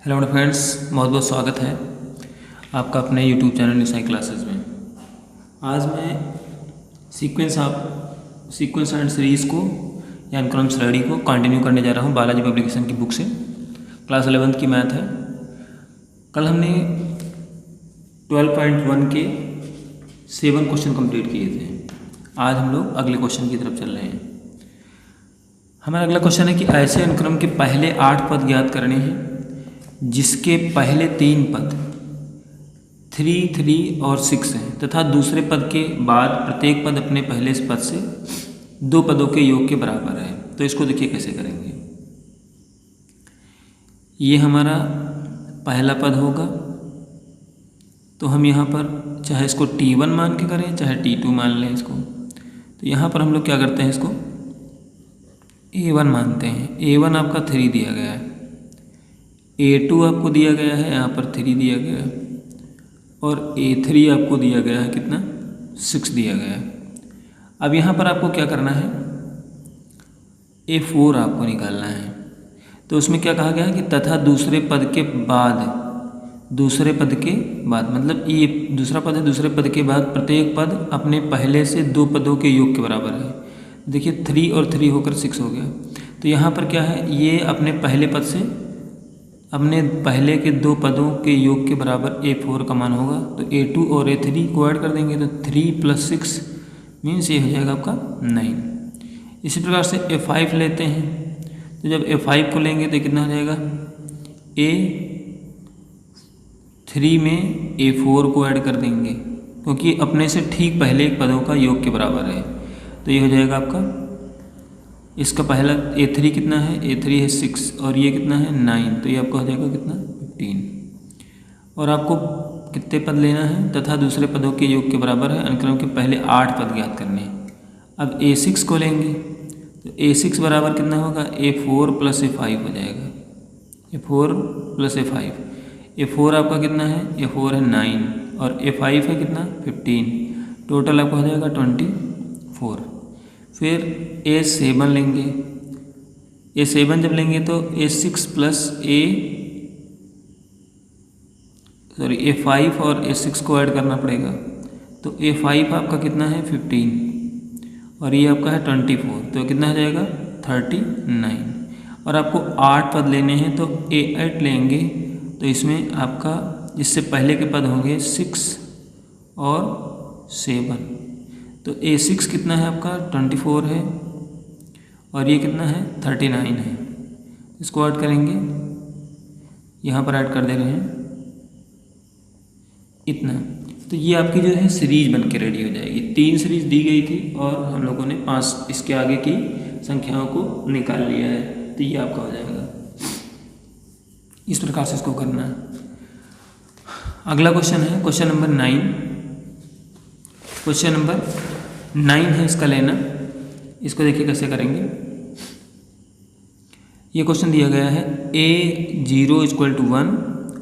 Hello friends, बहुत बहुत स्वागत है आपका अपने यूट्यूब चैनल निशाई क्लासेस में। आज मैं सीक्वेंस एंड सीरीज़ को या अनुक्रम श्रेणी को कंटिन्यू करने जा रहा हूँ बालाजी पब्लिकेशन की बुक से। क्लास 11th की मैथ है। कल हमने 12.1 के 7 क्वेश्चन कंप्लीट किए थे। आज हम लोग अगले क्वेश्चन की तरफ चल रहे हैं। हमारा अगला क्वेश्चन है कि ऐसे अनुक्रम के पहले 8 पद ज्ञात करने हैं जिसके पहले 3 पद 3, 3 और 6 हैं तथा दूसरे पद के बाद प्रत्येक पद अपने पहले पद से 2 पदों के योग के बराबर है। तो इसको देखिए कैसे करेंगे। ये हमारा पहला पद होगा, तो हम यहाँ पर चाहे इसको T1 मान के करें चाहे T2 मान लें इसको। तो यहाँ पर हम लोग क्या करते हैं, इसको A1 मानते हैं। A1 आपका 3 दिया गया है, A2 आपको दिया गया है, यहाँ पर 3 दिया गया है, और A3 आपको दिया गया है कितना, 6 दिया गया है। अब यहाँ पर आपको क्या करना है, A4 आपको निकालना है। तो उसमें क्या कहा गया है कि तथा दूसरे पद के बाद मतलब ये दूसरा पद है, दूसरे पद के बाद प्रत्येक पद अपने पहले से 2 पदों के योग के बराबर है। देखिए 3 और 3 होकर 6 हो गया। तो यहाँ पर क्या है, ये अपने पहले पद से अपने पहले के 2 पदों के योग के बराबर A4 का मान होगा। तो A2 और A3 को ऐड कर देंगे तो 3 + 6 मीन्स ये हो जाएगा आपका 9। इसी प्रकार से A5 लेते हैं। तो जब A5 को लेंगे तो कितना हो जाएगा, A3 में A4 को ऐड कर देंगे क्योंकि अपने से ठीक पहले पदों का योग के बराबर है। तो ये हो जाएगा आपका, इसका पहला A3 कितना है, A3 है 6 और ये कितना है 9। तो ये आपका हो जाएगा कितना, 15। और आपको कितने पद लेना है, तथा दूसरे पदों के योग के बराबर है। अनुक्रम के पहले 8 पद ज्ञात करने हैं। अब A6 को लेंगे तो A6 बराबर कितना होगा, A4 + A5 हो जाएगा। A4 + A5, A4 आपका कितना है, A4 है 9 और A5 है कितना, 15। टोटल आपका हो जाएगा 24। फिर A7 लेंगे। A7 जब लेंगे तो A6 + A5 और A6 को ऐड करना पड़ेगा। तो A5 आपका कितना है, 15 और ये आपका है 24। तो कितना हो जाएगा, 39। और आपको 8 पद लेने हैं तो A8 लेंगे। तो इसमें आपका इससे पहले के पद होंगे 6 और 7। तो A6 कितना है आपका, 24 है और ये कितना है, 39 है। इसको ऐड करेंगे, यहाँ पर ऐड कर दे रहे हैं इतना। तो ये आपकी जो है सीरीज बन के रेडी हो जाएगी। 3 सीरीज दी गई थी और हम लोगों ने 5 इसके आगे की संख्याओं को निकाल लिया है। तो ये आपका हो जाएगा। इस प्रकार से इसको करना है। अगला क्वेश्चन है क्वेश्चन नंबर 9। क्वेश्चन नंबर 9 है इसका लेना। इसको देखिए कैसे करेंगे। ये क्वेश्चन दिया गया है A0 = 1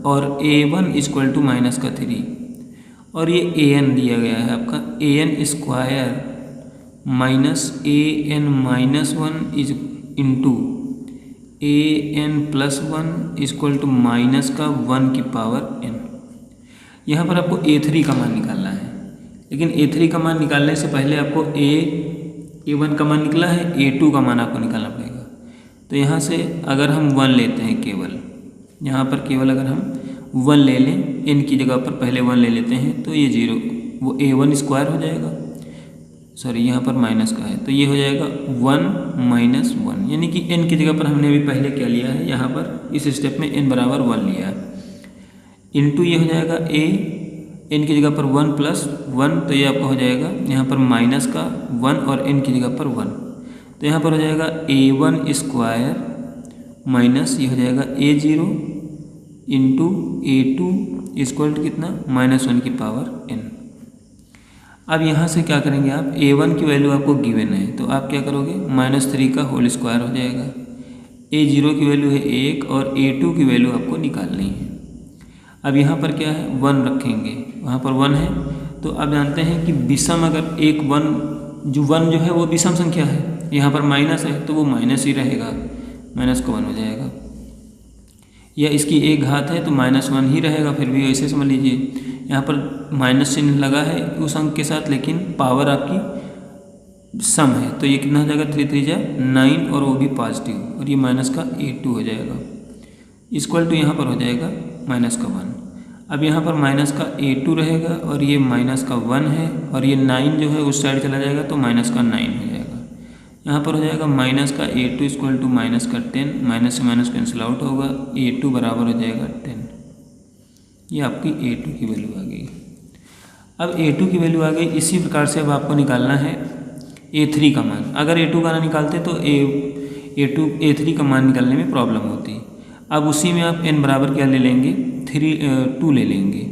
और A1 = -3 और ये AN दिया गया है आपका AN² - AN - 1 इंटू AN +1 -1 की पावर n। यहाँ पर आपको A3 का मान निकालना है, लेकिन A3 का मान निकालने से पहले आपको A1 का मान निकला है, A2 का मान आपको निकालना पड़ेगा। तो यहाँ से अगर हम 1 लेते हैं केवल, यहाँ पर केवल अगर हम 1 ले लें, n की जगह पर पहले 1 ले लेते हैं तो ये 0 वो A1² हो जाएगा। सॉरी यहाँ पर माइनस का है तो ये हो जाएगा 1 - 1, यानी कि n की जगह पर हमने अभी पहले क्या लिया है, यहाँ पर इस स्टेप में n = 1 लिया है। इंटू ये हो जाएगा n की जगह पर 1 + 1, तो ये आपका हो जाएगा यहाँ पर माइनस का 1 और n की जगह पर 1। तो यहाँ पर हो जाएगा A1² माइनस ये हो जाएगा A0 इंटू A2 = कितना, -1 की पावर n। अब यहाँ से क्या करेंगे आप, A1 की वैल्यू आपको गिवन है तो आप क्या करोगे, -3 का होल स्क्वायर हो जाएगा। A0 की वैल्यू है 1 और A2 की वैल्यू आपको निकालनी है। अब यहाँ पर क्या है, 1 रखेंगे, वहाँ पर 1 है। तो आप जानते हैं कि विषम अगर एक 1 जो है वो विषम संख्या है, यहाँ पर माइनस है तो वो माइनस ही रहेगा, -1 हो जाएगा। या इसकी एक घात है तो -1 ही रहेगा, फिर भी ऐसे समझ लीजिए। यहाँ पर माइनस चिन्ह लगा है उस अंक के साथ, लेकिन पावर आपकी सम है, तो ये कितना हो जाएगा 3 3 जा 9 और वो भी पॉजिटिव, और ये माइनस का A2 हो जाएगा। इक्वल टू यहाँ पर हो जाएगा माइनस का 1। अब यहाँ पर माइनस का A2 रहेगा और ये माइनस का 1 है, और ये 9 जो है उस साइड चला जाएगा तो माइनस का 9 हो जाएगा। यहाँ पर हो जाएगा माइनस का A2 इक्वल टू माइनस का 10, माइनस से माइनस कैंसिल आउट होगा, A2 बराबर हो जाएगा 10। ये आपकी A2 की वैल्यू आ गई। अब A2 की वैल्यू आ गई। इसी प्रकार से अब आपको निकालना है A3 का मान। अगर A2 का ना निकालते तो A3 का मान निकालने में प्रॉब्लम होती। अब उसी में आप n बराबर क्या ले लेंगे, 2 ले लेंगे।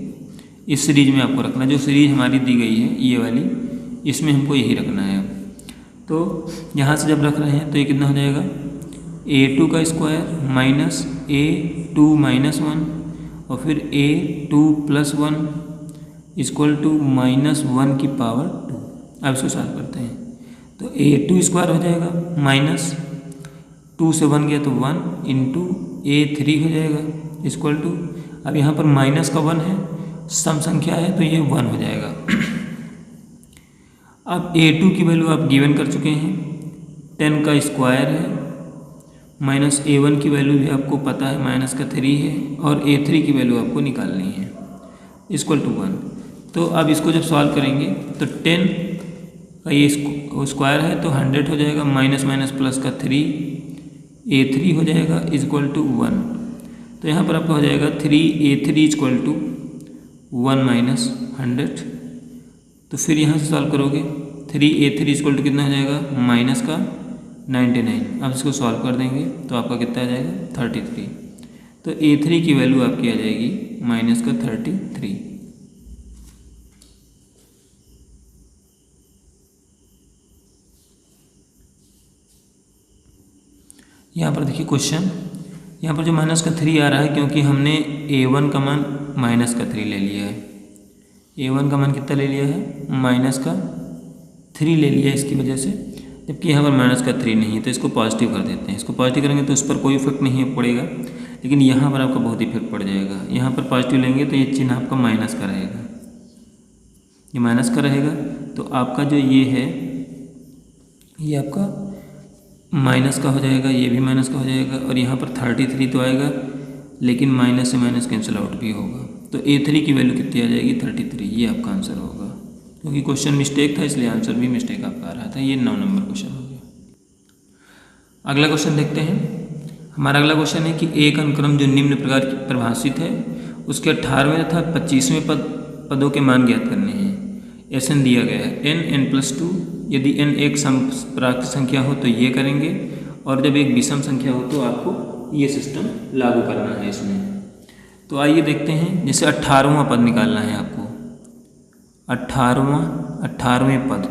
इस सीरीज में आपको रखना, जो सीरीज हमारी दी गई है ये वाली, इसमें हमको यही रखना है। अब तो यहाँ से जब रख रहे हैं तो ये कितना हो जाएगा, A2 का स्क्वायर माइनस A2 माइनस 1 और फिर A2 प्लस 1 इक्वल टू -1 की पावर 2। अब इसको सॉल्व करते हैं तो A2 स्क्वायर हो जाएगा माइनस 2 से 1 गया तो 1 इंटू A3 हो जाएगा इक्वल टू, अब यहाँ पर माइनस का 1 है, सम संख्या है तो ये 1 हो जाएगा। अब A2 की वैल्यू आप गिवन कर चुके हैं, 10 का स्क्वायर है, माइनस A1 की वैल्यू भी आपको पता है माइनस का 3 है, और A3 की वैल्यू आपको निकालनी है इक्वल टू 1। तो अब इसको जब सॉल्व करेंगे तो 10 का ये स्क्वायर है तो 100 हो जाएगा, माइनस माइनस प्लस का 3 A3 हो जाएगा इक्वल टू 1। तो यहाँ पर आपका हो जाएगा 3A3 इक्वल टू 1 माइनस 100। तो फिर यहाँ से सॉल्व करोगे 3A3 इक्वल टू कितना हो जाएगा, माइनस का 99। अब इसको सॉल्व कर देंगे तो आपका कितना आ जाएगा 33। तो A3 की वैल्यू आपकी आ जाएगी माइनस का 33। यहाँ पर देखिए क्वेश्चन, यहाँ पर जो माइनस का 3 आ रहा है क्योंकि हमने A1 का मान माइनस का 3 ले लिया है। A1 का मान कितना ले लिया है, माइनस का 3 ले लिया है इसकी वजह से, जबकि यहाँ पर माइनस का 3 नहीं है तो इसको पॉजिटिव कर देते हैं। इसको पॉजिटिव करेंगे तो उस पर कोई इफेक्ट नहीं पड़ेगा, लेकिन यहाँ पर आपका बहुत इफेक्ट पड़ जाएगा। यहाँ पर पॉजिटिव लेंगे तो ये चिन्ह आपका माइनस का रहेगा, ये माइनस का रहेगा, तो आपका जो ये है ये आपका माइनस का हो जाएगा, ये भी माइनस का हो जाएगा, और यहाँ पर 33 तो आएगा, लेकिन माइनस से माइनस कैंसिल आउट भी होगा। तो A3 की वैल्यू कितनी आ जाएगी 33। ये आपका आंसर होगा, क्योंकि क्वेश्चन मिस्टेक था इसलिए आंसर भी मिस्टेक आपका आ रहा था। ये 9 नंबर क्वेश्चन हो गया। अगला क्वेश्चन देखते हैं। हमारा अगला क्वेश्चन है कि एक अनुक्रम जो निम्न प्रकार की परिभाषित है उसके 18वें तथा 25वें पदों के मान ज्ञात करने हैं। Sn दिया गया है n+2। यदि n एक समप्राकृत संख्या हो तो ये करेंगे, और जब एक विषम संख्या हो तो आपको ये सिस्टम लागू करना है इसमें। तो आइए देखते हैं। जैसे 18वां पद निकालना है आपको, 18वें पद।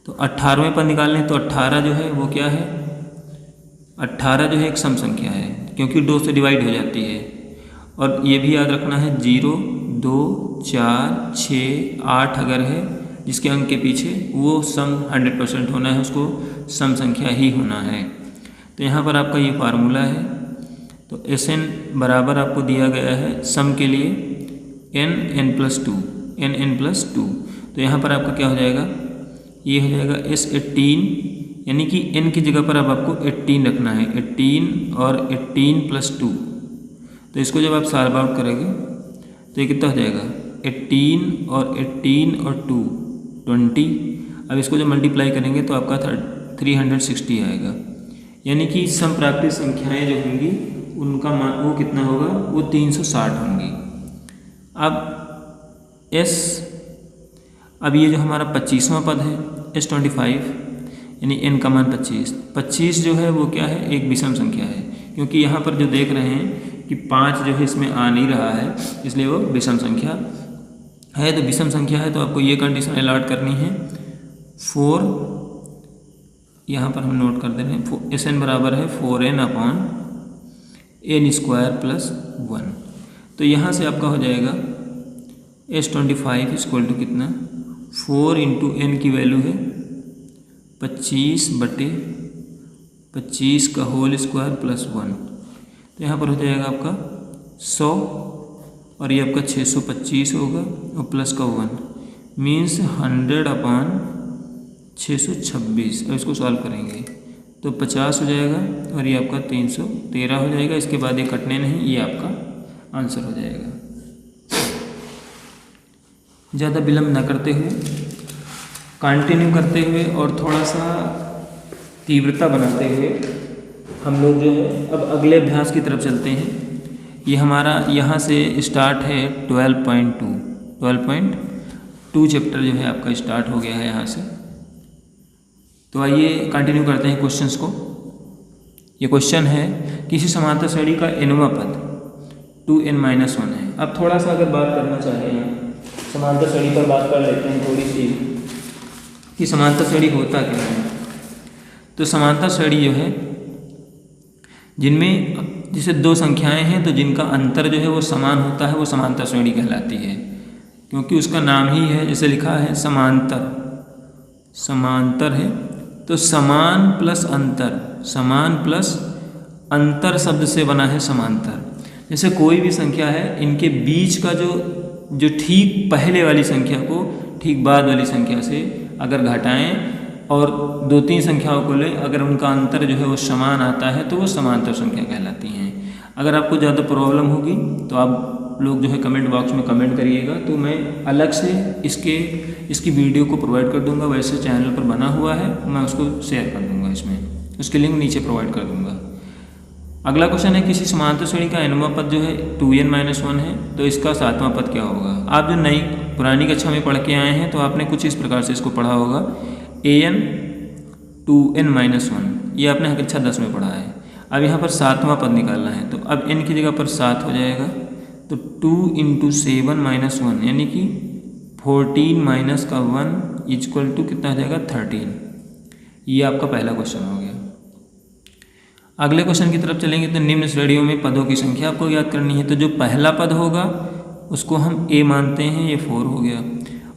तो 18वें पद निकालने तो 18 जो है वो क्या है, 18 जो है एक सम संख्या है क्योंकि 2 से डिवाइड हो जाती है। और ये भी याद रखना है 0, 2, 4, 6, 8 अगर है जिसके अंक के पीछे वो सम 100% होना है, उसको सम संख्या ही होना है। तो यहाँ पर आपका ये फार्मूला है। तो Sn बराबर आपको दिया गया है सम के लिए n+2। तो यहाँ पर आपका क्या हो जाएगा, ये हो जाएगा S18, यानी कि n की जगह पर अब आपको 18 रखना है, 18 और 18+2। तो इसको जब आप सॉल्व आउट करेंगे तो ये कितना हो जाएगा, 18 और 18 और 2 20। अब इसको जब मल्टीप्लाई करेंगे तो आपका 360 आएगा, यानी कि समप्राकृत संख्याएं जो होंगी उनका मान वो कितना होगा, वो 360 होंगी। अब ये जो हमारा 25वां पद है S25, यानी n का मान 25 जो है वो क्या है, एक विषम संख्या है, क्योंकि यहाँ पर जो देख रहे हैं कि 5 जो है इसमें आ नहीं रहा है, इसलिए वो विषम संख्या है। तो विषम संख्या है तो आपको ये कंडीशन अलॉट करनी है 4, यहाँ पर हम नोट कर दे रहे हैं Sn बराबर है 4n/n² + 1। तो यहाँ से आपका हो जाएगा S25 इक्वल टू कितना, 4 × n की वैल्यू है 25/25 का होल स्क्वायर + 1। तो तो यहाँ पर हो जाएगा आपका 100 और ये आपका 625 होगा और प्लस का 1 मीन्स 100/626। अब इसको सॉल्व करेंगे तो 50 हो जाएगा और ये आपका 313 हो जाएगा। इसके बाद ये कटने नहीं, ये आपका आंसर हो जाएगा। ज़्यादा विलम्ब न करते हुए कंटिन्यू करते हुए और थोड़ा सा तीव्रता बनाते हुए हम लोग जो है अब अगले अभ्यास की तरफ चलते हैं। ये हमारा यहाँ से स्टार्ट है 12.2 चैप्टर जो है आपका स्टार्ट हो गया है यहाँ से। तो आइए कंटिन्यू करते हैं क्वेश्चंस को। ये क्वेश्चन है किसी समांतर श्रेणी का nवां पद 2n-1 है। अब थोड़ा सा अगर बात करना चाहें समांतर श्रेणी पर बात कर लेते हैं थोड़ी सी कि समांतर श्रेणी होता क्या है। तो समांतर श्रेणी जो है जिनमें जैसे दो संख्याएं हैं तो जिनका अंतर जो है वो समान होता है वो समांतर श्रेणी कहलाती है, क्योंकि उसका नाम ही है, जैसे लिखा है समांतर, समांतर है तो समान प्लस अंतर, समान प्लस अंतर शब्द से बना है समांतर। जैसे कोई भी संख्या है, इनके बीच का जो ठीक पहले वाली संख्या को ठीक बाद वाली संख्या से अगर घटाएं और 2-3 संख्याओं को लें, अगर उनका अंतर जो है वो समान आता है तो वो समांतर संख्या कहलाती हैं। अगर आपको ज़्यादा प्रॉब्लम होगी तो आप लोग जो है कमेंट बॉक्स में कमेंट करिएगा, तो मैं अलग से इसकी वीडियो को प्रोवाइड कर दूंगा। वैसे चैनल पर बना हुआ है, मैं उसको शेयर कर दूंगा, इसमें उसके लिंक नीचे प्रोवाइड कर दूंगा। अगला क्वेश्चन है किसी समांतर श्रेणी का nवां पद जो है 2n-1 है तो इसका 7वां पद क्या होगा। आप जो नई पुरानी कक्षा में पढ़ के आए हैं तो आपने कुछ इस प्रकार से इसको पढ़ा होगा an 2n-1, ये आपने कक्षा 10 में पढ़ा है। अब यहाँ पर 7वां पद निकालना है, तो अब n की जगह पर 7 हो जाएगा तो 2 × 7-1 यानी कि 14 माइनस का 1 इक्वल टू कितना हो जाएगा 13। ये आपका पहला क्वेश्चन हो गया। अगले क्वेश्चन की तरफ चलेंगे तो निम्न श्रेणियों में पदों की संख्या आपको याद करनी है। तो जो पहला पद होगा उसको हम a मानते हैं, ये 4 हो गया।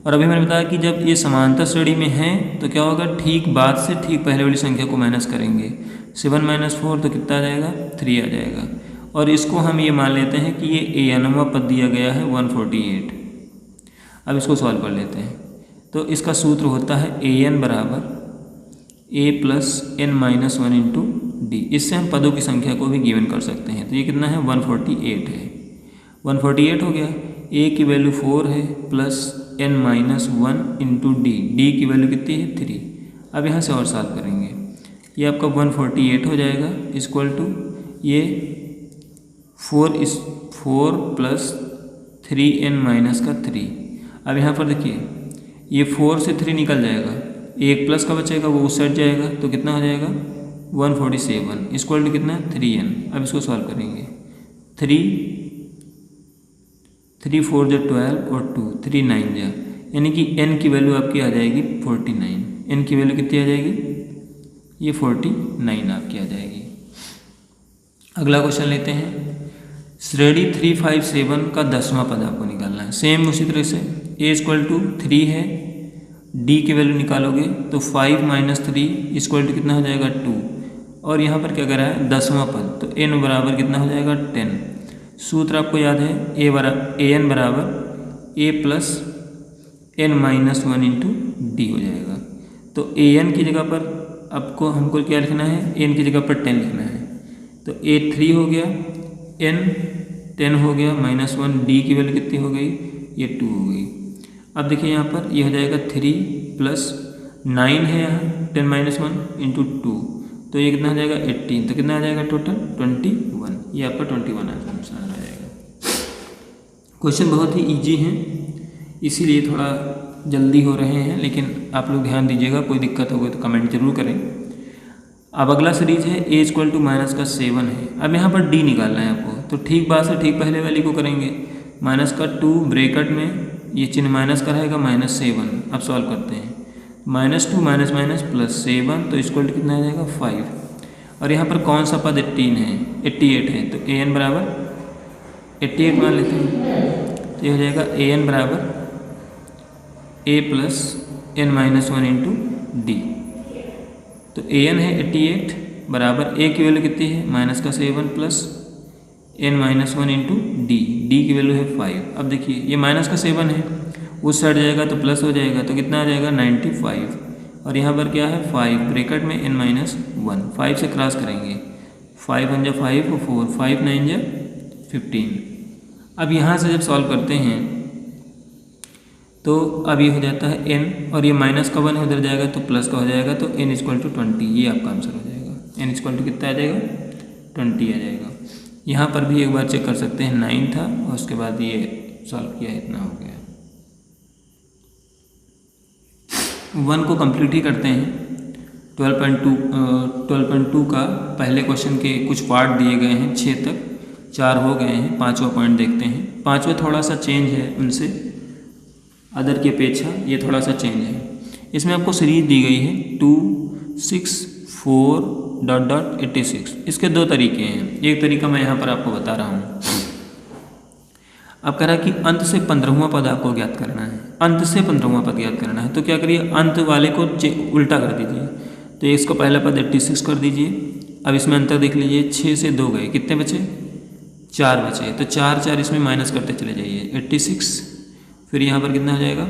और अभी मैंने बताया कि जब ये समांतर श्रेणी में है तो क्या होगा, ठीक बाद से ठीक पहले वाली संख्या को माइनस करेंगे। 7 - 4 तो कितना आ जाएगा 3 आ जाएगा। और इसको हम ये मान लेते हैं कि ये nवां पद दिया गया है 148। अब इसको सॉल्व कर लेते हैं। तो इसका सूत्र होता है an बराबर a + n-1 × d। इससे हम पदों की संख्या को भी गिवन कर सकते हैं। तो ये कितना है 148 है, 148 हो गया। a की वैल्यू 4 है प्लस n-1 × d, d की वैल्यू कितनी है 3। अब यहाँ से और सॉल्व करेंगे, ये आपका 148 हो जाएगा इक्वल टू ये 4 प्लस 3n-3। अब यहाँ पर देखिए ये 4 से 3 निकल जाएगा, एक प्लस का बचेगा वो उस साइड जाएगा तो कितना हो जाएगा 147 इक्वल टू कितना 3n। अब इसको सॉल्व करेंगे 3 4 × 12 और 2 3 9 जा, यानी कि n की वैल्यू आपकी आ जाएगी 49। n की वैल्यू कितनी आ जाएगी, ये 49 आपकी आ जाएगी। अगला क्वेश्चन लेते हैं। श्रेणी 357 का 10वां पद आपको निकालना है। सेम उसी तरह से a = 3 है, d की वैल्यू निकालोगे तो 5 - 3 इक्वल टू कितना हो जाएगा 2। और यहाँ पर क्या करा है 10वां पद, तो n बराबर कितना हो जाएगा 10। सूत्र आपको याद है an बराबर a + n-1 × d हो जाएगा। तो an की जगह पर आपको हमको क्या लिखना है, n की जगह पर 10 लिखना है। तो a 3 हो गया, n 10 हो गया, -1 d की वैल्यू कितनी हो गई, ये 2 हो गई। अब देखिए यहाँ पर ये हो जाएगा 3 + 9 है यहाँ 10 - 1 × 2, तो ये कितना हो जाएगा 18। तो कितना आ जाएगा टोटल 21। ये आपका 21 आंसर आ जाएगा। क्वेश्चन बहुत ही इजी हैं, इसीलिए थोड़ा जल्दी हो रहे हैं, लेकिन आप लोग ध्यान दीजिएगा। कोई दिक्कत हो गई तो कमेंट जरूर करें। अब अगला सीरीज है a = -7 है। अब यहाँ पर d निकालना है आपको, तो ठीक बात से ठीक पहले वाली को करेंगे। -2 ब्रैकेट में ये चिन्ह माइनस का रहेगा -7। अब सॉल्व करते हैं, -2 - +7 तो इक्वल टू कितना आ जाएगा 5। और यहाँ पर कौन सा पद 88 है, तो an बराबर 88 मान लेते हैं। तो ये हो जाएगा an बराबर a + n-1 × d। तो an है 88 बराबर a की वैल्यू कितनी है -7 plus n-1 into D, D की वैल्यू है 5। अब देखिए ये माइनस का 7 है, उस साइड जाएगा तो प्लस हो जाएगा, तो कितना आ जाएगा 95। और यहाँ पर क्या है 5 ब्रैकेट में n-1, 5 से क्रॉस करेंगे, 5 1 जा 5 और 4, 5 9 जा 15। अब यहाँ से जब सॉल्व करते हैं तो अब ये हो जाता है n, और ये माइनस का 1 उधर जाएगा तो प्लस का हो जाएगा, तो n = 20, ये आपका आंसर हो जाएगा। n = कितना आ जाएगा 20 आ जाएगा। यहाँ पर भी एक बार चेक कर सकते हैं, 9 था और उसके बाद ये सॉल्व किया, इतना हो गया। 1 को कंप्लीट ही करते हैं। 12.2 का पहले क्वेश्चन के कुछ पार्ट दिए गए हैं, 6 तक 4 हो गए हैं। 5वां पॉइंट देखते हैं। 5वां थोड़ा सा चेंज है उनसे, अदर की अपेक्षा ये थोड़ा सा चेंज है। इसमें आपको सीरीज दी गई है 2 6 4 ... 86। इसके दो तरीके हैं। एक तरीका मैं यहाँ पर आपको बता रहा हूँ। अब कह रहा है कि अंत से 15वां पद आपको ज्ञात करना है। अंत से 15वां पद ज्ञात करना है, तो क्या करिए, अंत वाले को उल्टा कर दीजिए। तो इसको पहला पद 86 कर दीजिए। अब इसमें अंतर देख लीजिए, 6 से 2 गए, कितने बचे 4 बचे, तो 4 4 इसमें माइनस करते चले जाइए, 86। फिर यहाँ पर कितना हो जाएगा,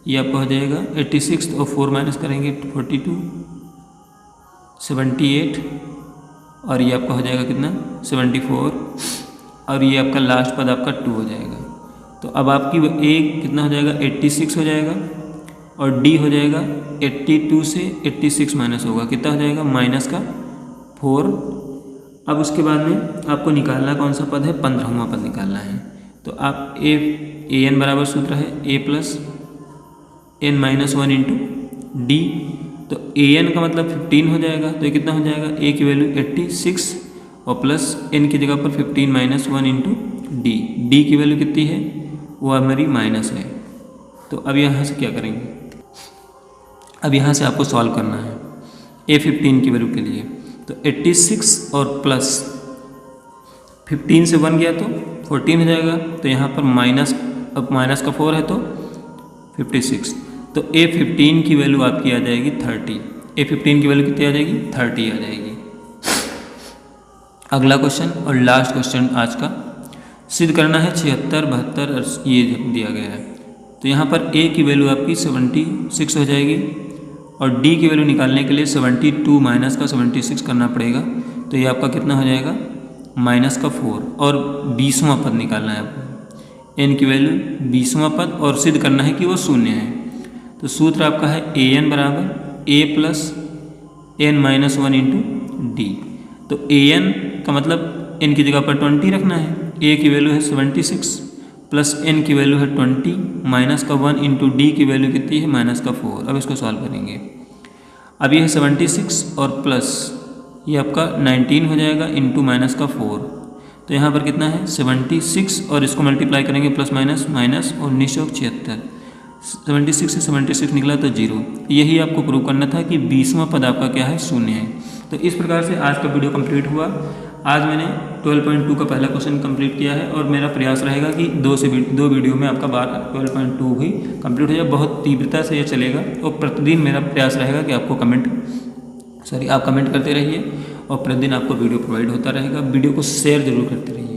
ये आपका हो जाएगा 86 और 4 माइनस करेंगे 42 78, और ये आपका हो जाएगा कितना 74, और ये आपका लास्ट पद आपका 2 हो जाएगा। तो अब आपकी एक कितना हो जाएगा 86 हो जाएगा, और डी हो जाएगा 82 से 86 माइनस होगा, कितना हो जाएगा माइनस का 4। अब उसके बाद में आपको निकालना कौन सा पद है, 15वां पद निकालना है। तो आप ए एन बराबर सूत्र है a plus n-1 into D. तो ए एन का मतलब 15 हो जाएगा, तो ये कितना हो जाएगा, a की वैल्यू 86 और प्लस n की जगह पर 15 - 1 इंटू डी। डी की वैल्यू कितनी है, वो हमारी माइनस है। तो अब यहाँ से क्या करेंगे, अब यहाँ से आपको सॉल्व करना है a15 की वैल्यू के लिए। तो 86 और प्लस 15 से 1 गया तो 14 हो जाएगा, तो यहाँ पर माइनस, अब माइनस का 4 है तो 56। तो a15 की वैल्यू आपकी आ जाएगी 30। a15 की वैल्यू कितनी आ जाएगी, 30 आ जाएगी। अगला क्वेश्चन और लास्ट क्वेश्चन आज का, सिद्ध करना है 76 72 और ये दिया गया है। तो यहाँ पर a की वैल्यू आपकी 76 हो जाएगी, और d की वैल्यू निकालने के लिए 72 माइनस का 76 करना पड़ेगा। तो ये आपका कितना हो जाएगा, माइनस का 4, और 20वां पद निकालना है आपको। n की वैल्यू 20वां पद, और सिद्ध करना है कि वो शून्य है। तो सूत्र आपका है an बराबर a plus n-1 into D. तो an का मतलब n की जगह पर 20 रखना है, a की वैल्यू है 76 प्लस n की वैल्यू है 20 माइनस का 1 इंटू डी की वैल्यू कितनी है, माइनस का 4। अब इसको सॉल्व करेंगे। अब ये है 76 और प्लस ये आपका 19 हो जाएगा इंटू माइनस का 4। तो यहाँ पर कितना है 76, और इसको मल्टीप्लाई करेंगे प्लस माइनस माइनस 1976। 76 से 76 निकला तो 0। यही आपको प्रूव करना था कि 20वां पद आपका क्या है, शून्य है। तो इस प्रकार से आज का वीडियो कंप्लीट हुआ। आज मैंने 12.2 का पहला क्वेश्चन कंप्लीट किया है, और मेरा प्रयास रहेगा कि दो वीडियो में आपका 12.2 भी कंप्लीट हो जाए। बहुत तीव्रता से ये चलेगा, और प्रतिदिन मेरा प्रयास रहेगा कि आपको आप कमेंट करते रहिए, और प्रतिदिन आपको वीडियो प्रोवाइड होता रहेगा। वीडियो को शेयर जरूर करते रहिए।